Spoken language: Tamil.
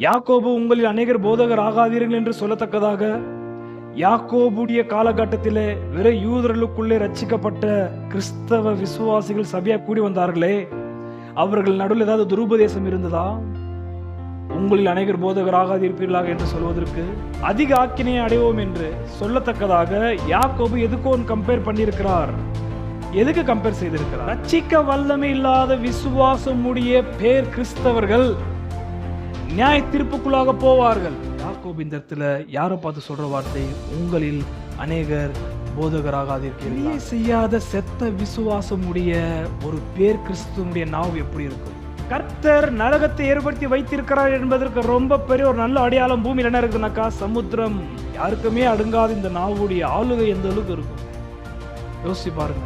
யாக்கோபு உங்களில் அநேகர் போதகர் ஆகாதீர்கள் என்று சொல்லத்தக்கதாக யாக்கோபுடைய காலகட்டத்திலே வெற யூதர்களுக்குள்ளே ரட்சிக்கப்பட்ட கிறிஸ்தவ விசுவாசிகள் சபையா கூடி வந்தார்களே, அவர்கள் நடுவில் ஏதாவது துருபதேசம் இருந்ததா? உங்களில் அநேகர் போதகர் ஆகாதிருப்பீர்களாக என்று சொல்வதற்கு அதிக ஆக்கினையை அடைவோம் என்று சொல்லத்தக்கதாக யாக்கோபு எதுக்கோ கம்பேர் பண்ணியிருக்கிறார். எதுக்கு கம்பேர் செய்திருக்கிறார்? ரட்சிக்க வல்லமை இல்லாத விசுவாசம் உடைய பேர் கிறிஸ்தவர்கள் நியாய தீர்ப்புக்குள்ளாக போவார்கள். யாக்கோபு இந்த இடத்துல யாரை பார்த்து சொல்ற வார்த்தை? உங்களில் அநேகர் போதகராகாதிருக்கிறீர்கள். செய்யாத செத்த விசுவாசம் உடைய ஒரு பேர் கிறிஸ்துவனுடைய நாவு எப்படி இருக்கும்? கர்த்தர் நரகத்தை ஏற்படுத்தி வைத்திருக்கிறார் என்பதற்கு ரொம்ப பெரிய ஒரு நல்ல அடையாளம் பூமியில் என்ன இருக்குனாக்கா, சமுத்திரம். யாருக்குமே அடங்காத இந்த நாவுடைய ஆளுகை எந்த அளவுக்கு இருக்கும் யோசிச்சு பாருங்க.